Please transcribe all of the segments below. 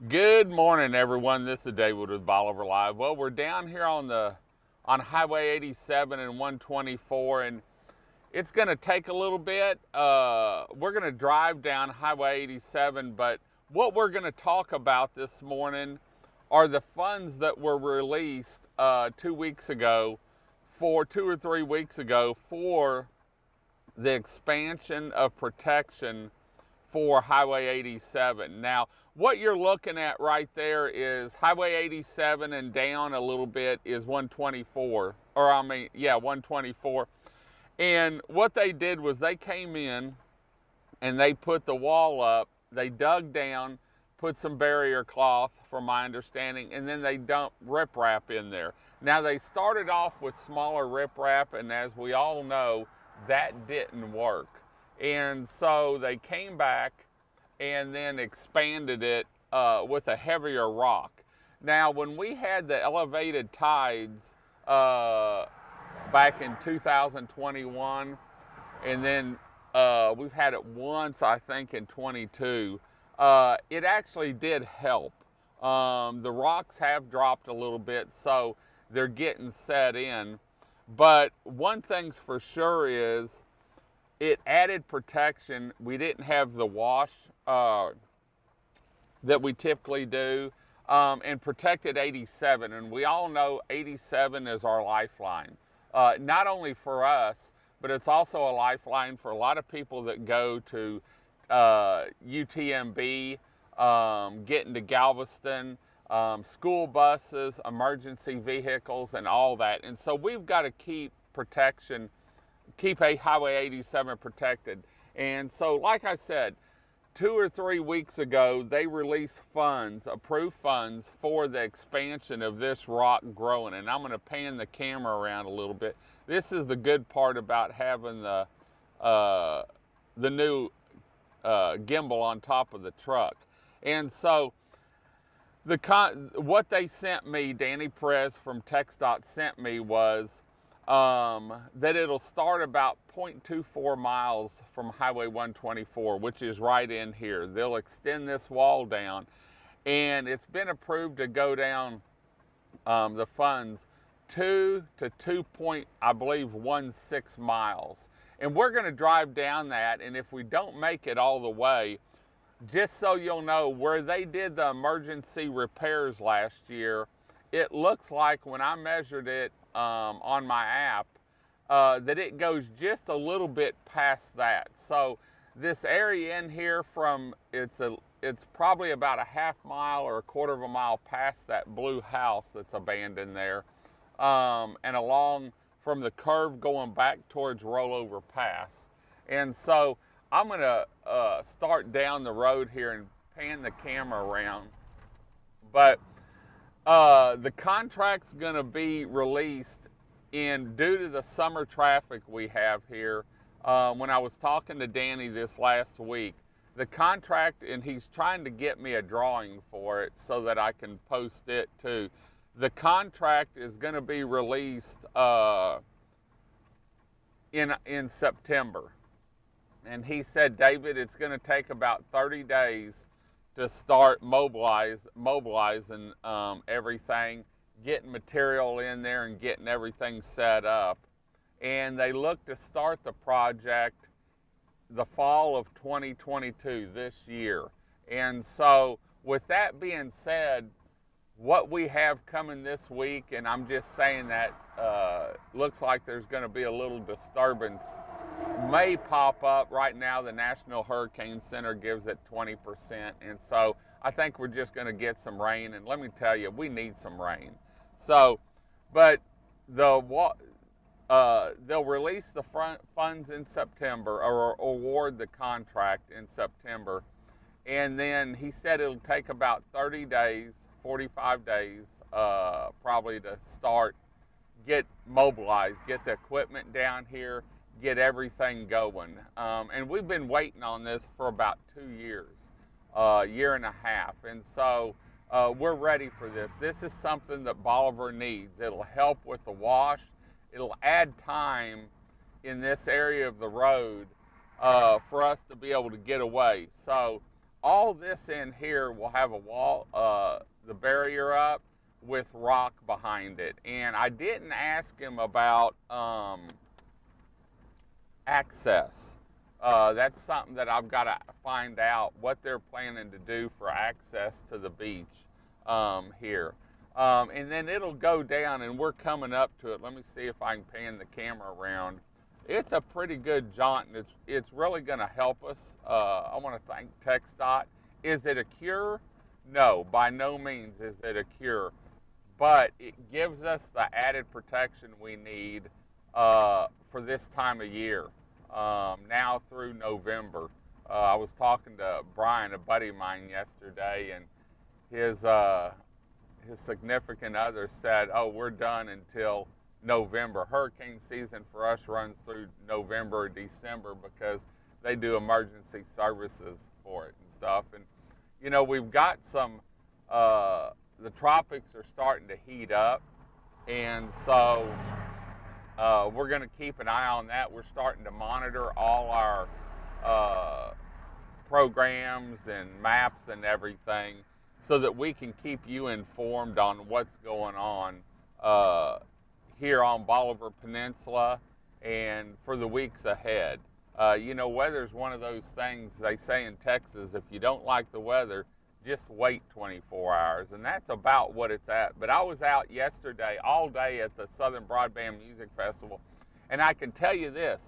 Good morning, everyone. This is David with Bolivar Live. Well, we're down here on Highway 87 and 124, and it's going to take a little bit. We're going to drive down Highway 87, but what we're going to talk about this morning are the funds that were released 2 or 3 weeks ago, for the expansion of protection for Highway 87. Now, what you're looking at right there is Highway 87, and down a little bit is 124, 124. And what they did was they came in and they put the wall up, they dug down, put some barrier cloth, from my understanding, and then they dumped riprap in there. Now, they started off with smaller riprap, and as we all know, that didn't work. And so they came back and then expanded it with a heavier rock. Now, when we had the elevated tides back in 2021, and then we've had it once, I think, in 22, it actually did help. The rocks have dropped a little bit, so they're getting set in. But one thing's for sure is it added protection. We didn't have the wash that we typically do, and protected 87. And we all know 87 is our lifeline, not only for us, but it's also a lifeline for a lot of people that go to UTMB, getting to Galveston, school buses, emergency vehicles, and all that. And so we've got to keep protection, keep a Highway 87 protected. And so, like I said, 2 or 3 weeks ago, they released funds, approved funds, for the expansion of this rock growing. And I'm going to pan the camera around a little bit. This is the good part about having the new gimbal on top of the truck. And so, what they sent me, Danny Perez from TxDOT sent me, was that it'll start about 0.24 miles from Highway 124, which is right in here. They'll extend this wall down, and it's been approved to go down the funds 2 to 2.16 miles. And we're going to drive down that, and if we don't make it all the way, just so you'll know, where they did the emergency repairs last year, it looks like when I measured it on my app, that it goes just a little bit past that. So this area in here, it's probably about a half mile or a quarter of a mile past that blue house that's abandoned there, and along from the curve going back towards Rollover Pass. And so I'm going to start down the road here and pan the camera around. But the contract's going to be released due to the summer traffic we have here. When I was talking to Danny this last week, the contract, and he's trying to get me a drawing for it so that I can post it too. The contract is going to be released in September. And he said, David, it's going to take about 30 days to start mobilizing everything, getting material in there and getting everything set up. And they look to start the project the fall of 2022, this year. And so with that being said, what we have coming this week, and I'm just saying that looks like there's going to be a little disturbance, may pop up. Right now, the National Hurricane Center gives it 20%, and so I think we're just going to get some rain, and let me tell you, we need some rain. So, but they'll release the funds in September, or award the contract in September, and then he said it'll take about 30 days, 45 days, probably to get mobilized, get the equipment down here, get everything going. And we've been waiting on this for about 2 years, year and a half. And so we're ready for this. This is something that Bolivar needs. It'll help with the wash. It'll add time in this area of the road for us to be able to get away. So all this in here will have a wall, the barrier up with rock behind it. And I didn't ask him about access. That's something that I've got to find out what they're planning to do for access to the beach here. And then it'll go down, and we're coming up to it. Let me see if I can pan the camera around. It's a pretty good jaunt, and it's really going to help us. I want to thank TxDOT. Is it a cure? No, by no means is it a cure. But it gives us the added protection we need for this time of year, now through November. I was talking to Brian, a buddy of mine, yesterday, and his significant other said, oh, we're done until November. Hurricane season for us runs through November or December because they do emergency services for it and stuff. And, you know, we've got some, the tropics are starting to heat up, and so we're going to keep an eye on that. We're starting to monitor all our programs and maps and everything so that we can keep you informed on what's going on here on Bolivar Peninsula and for the weeks ahead. You know, weather's one of those things, they say in Texas, if you don't like the weather, just wait 24 hours, and that's about what it's at. But I was out yesterday all day at the Southern Broadband Music Festival, and I can tell you this,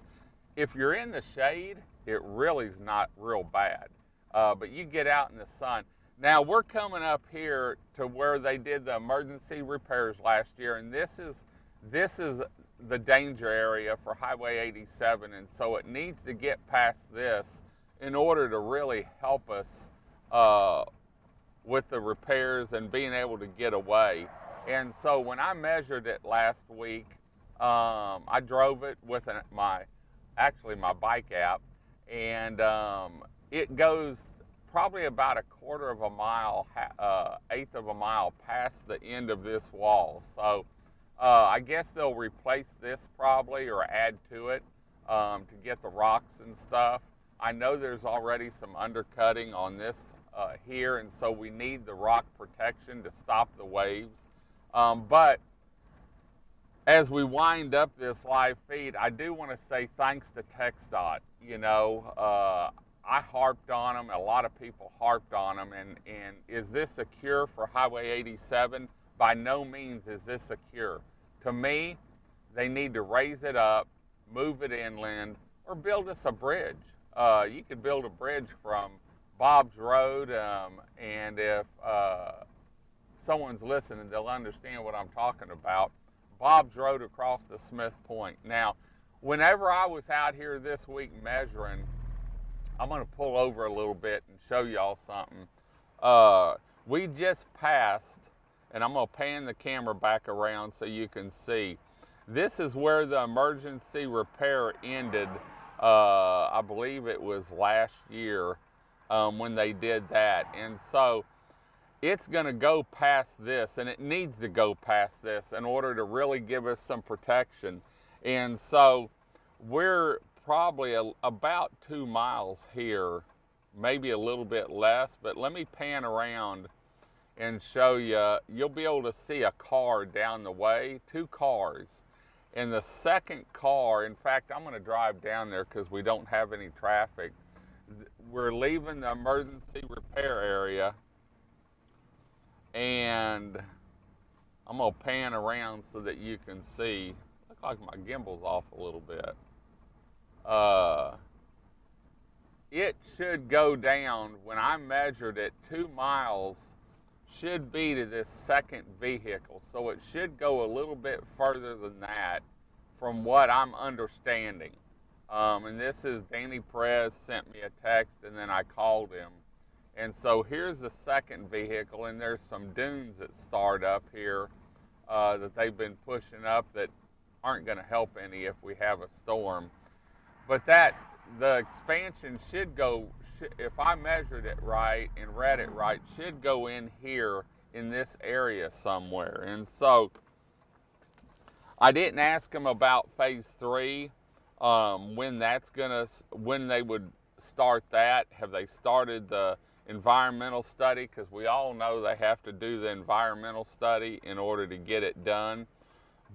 if you're in the shade, it really is not real bad. But you get out in the sun. Now, we're coming up here to where they did the emergency repairs last year, and this is the danger area for Highway 87, and so it needs to get past this in order to really help us with the repairs and being able to get away. And so when I measured it last week, I drove it with my bike app, and it goes probably about a quarter of a mile, eighth of a mile past the end of this wall. So I guess they'll replace this probably or add to it to get the rocks and stuff. I know there's already some undercutting on this here, and so we need the rock protection to stop the waves. But as we wind up this live feed, I do want to say thanks to TxDOT. You know, I harped on them, a lot of people harped on them, and is this a cure for Highway 87? By no means is this a cure. To me, they need to raise it up, move it inland, or build us a bridge. You could build a bridge from Bob's Road, and if someone's listening, they'll understand what I'm talking about. Bob's Road across to Smith Point. Now, whenever I was out here this week measuring, I'm going to pull over a little bit and show y'all something. We just passed, and I'm going to pan the camera back around so you can see. This is where the emergency repair ended. I believe it was last year when they did that. And so it's going to go past this, and it needs to go past this in order to really give us some protection. And so we're probably about 2 miles here, maybe a little bit less, but let me pan around and show you. You'll be able to see a car down the way, 2 cars. And the second car, in fact, I'm going to drive down there because we don't have any traffic. We're leaving the emergency repair area, and I'm going to pan around so that you can see. Looks like my gimbal's off a little bit. It should go down, when I measured it, 2 miles should be to this second vehicle. So it should go a little bit further than that from what I'm understanding. And this is Danny Perez sent me a text, and then I called him. And so here's the second vehicle, and there's some dunes that start up here that they've been pushing up that aren't going to help any if we have a storm. But the expansion should go, if I measured it right and read it right, should go in here in this area somewhere. And so I didn't ask them about phase 3, when they would start that. Have they started the environmental study, because we all know they have to do the environmental study in order to get it done.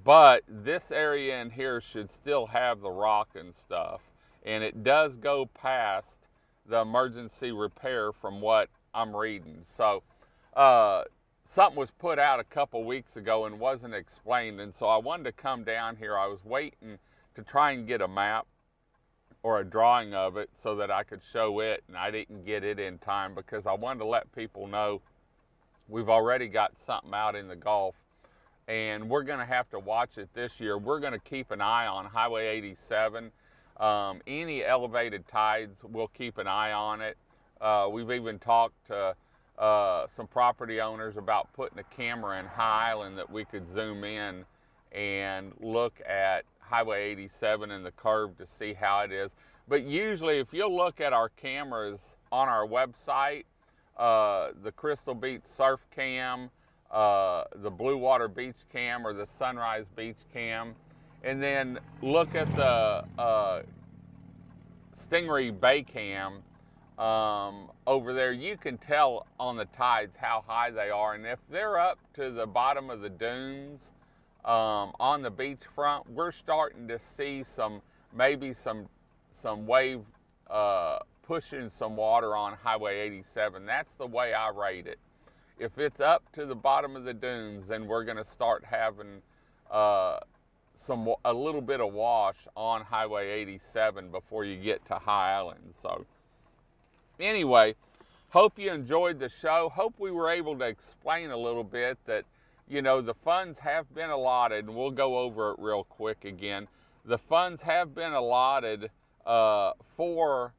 But this area in here should still have the rock and stuff. And it does go past the emergency repair from what I'm reading. So something was put out a couple weeks ago and wasn't explained. And so I wanted to come down here. I was waiting to try and get a map or a drawing of it so that I could show it, and I didn't get it in time because I wanted to let people know we've already got something out in the Gulf, and we're going to have to watch it this year. We're going to keep an eye on Highway 87. Any elevated tides, we'll keep an eye on it. We've even talked to some property owners about putting a camera in High Island that we could zoom in and look at Highway 87 and the curve to see how it is. But usually if you'll look at our cameras on our website, the Crystal Beach Surf Cam, the Blue Water Beach Cam, or the Sunrise Beach Cam, and then look at the Stingray Bay Cam over there, you can tell on the tides how high they are. And if they're up to the bottom of the dunes on the beachfront, we're starting to see maybe some wave pushing some water on Highway 87. That's the way I rate it. If it's up to the bottom of the dunes, then we're going to start having a little bit of wash on Highway 87 before you get to High Island. So anyway, hope you enjoyed the show. Hope we were able to explain a little bit that, you know, the funds have been allotted, and we'll go over it real quick again. The funds have been allotted for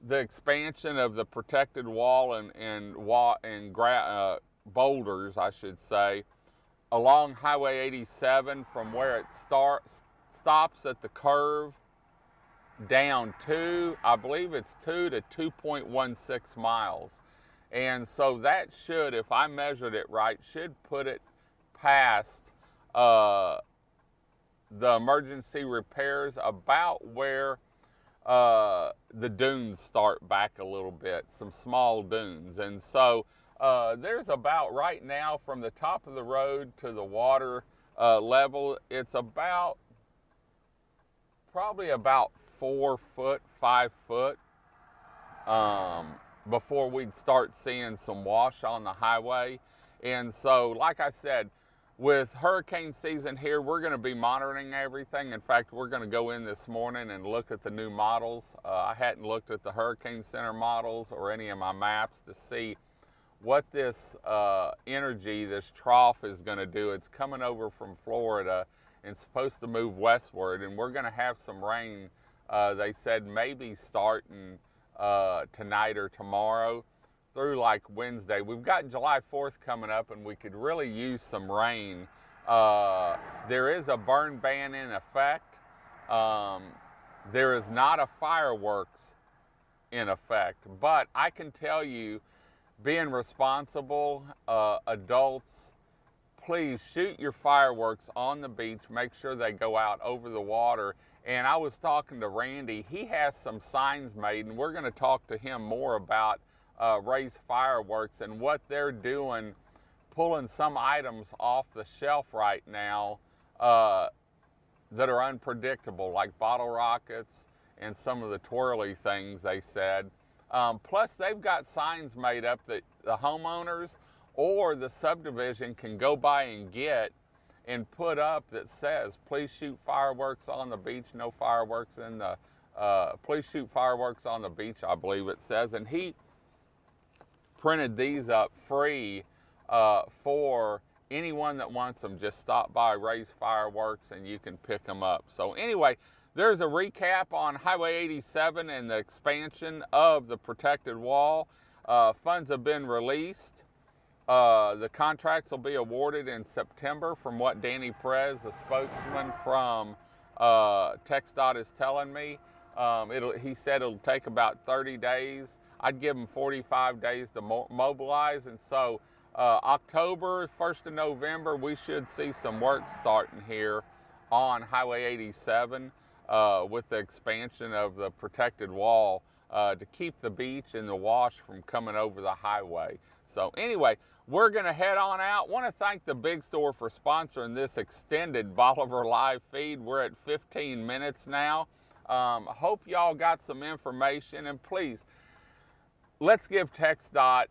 the expansion of the protected wall and boulders, I should say, along Highway 87 from where it stops at the curve down to, I believe it's 2 to 2.16 miles. And so that should, if I measured it right, should put it past the emergency repairs about where the dunes start back a little bit, some small dunes. And so there's about, right now, from the top of the road to the water level, it's about, probably about 4 foot, 5 foot before we'd start seeing some wash on the highway. And so, like I said, with hurricane season here, we're going to be monitoring everything. In fact, we're going to go in this morning and look at the new models. I hadn't looked at the Hurricane Center models or any of my maps to see what this energy, this trough, is going to do. It's coming over from Florida and supposed to move westward, and we're going to have some rain. They said maybe starting tonight or tomorrow through like Wednesday. We've got July 4th coming up, and we could really use some rain. There is a burn ban in effect. There is not a fireworks in effect, but I can tell you, being responsible adults, please shoot your fireworks on the beach. Make sure they go out over the water. And I was talking to Randy. He has some signs made, and we're going to talk to him more about Ray's Fireworks and what they're doing, pulling some items off the shelf right now that are unpredictable, like bottle rockets and some of the twirly things, they said. Plus, they've got signs made up that the homeowners or the subdivision can go by and get and put up that says, please shoot fireworks on the beach, no fireworks in the, please shoot fireworks on the beach, I believe it says. And he printed these up free for anyone that wants them. Just stop by Ray's Fireworks and you can pick them up. So anyway, there's a recap on Highway 87 and the expansion of the protected wall. Funds have been released. The contracts will be awarded in September, from what Danny Perez, the spokesman from TxDOT, is telling me. He said it'll take about 30 days. I'd give them 45 days to mobilize. And so October, 1st of November, we should see some work starting here on Highway 87 with the expansion of the protected wall to keep the beach and the wash from coming over the highway. So anyway, we're going to head on out. Want to thank the Big Store for sponsoring this extended Bolivar Live feed. We're at 15 minutes now. Hope y'all got some information, and please, let's give TxDOT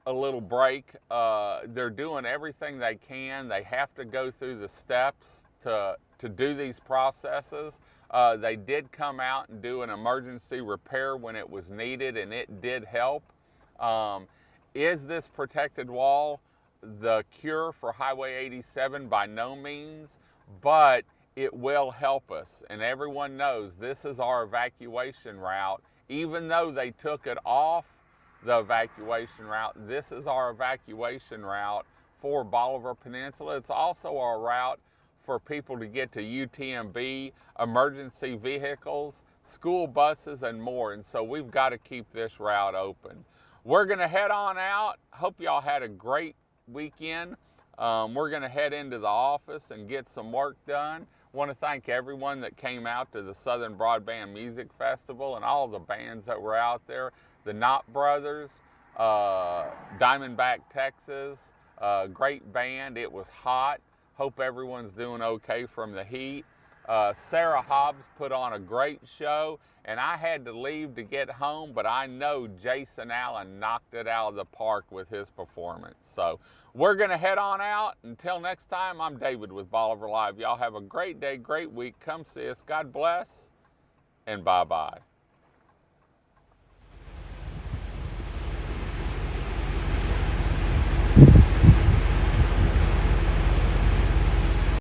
a little break. They're doing everything they can. They have to go through the steps to do these processes. They did come out and do an emergency repair when it was needed, and it did help. Is this protected wall the cure for Highway 87? By no means, but it will help us. And everyone knows this is our evacuation route. Even though they took it off the evacuation route, this is our evacuation route for Bolivar Peninsula. It's also our route for people to get to UTMB, emergency vehicles, school buses, and more. And so we've got to keep this route open. We're going to head on out. Hope y'all had a great weekend. We're going to head into the office and get some work done. Want to thank everyone that came out to the Southern Broadband Music Festival and all the bands that were out there. The Knott Brothers, Diamondback Texas, great band. It was hot. Hope everyone's doing okay from the heat. Sarah Hobbs put on a great show, and I had to leave to get home, but I know Jason Allen knocked it out of the park with his performance. So we're going to head on out. Until next time, I'm David with Bolivar Live. Y'all have a great day, great week. Come see us. God bless, and bye-bye.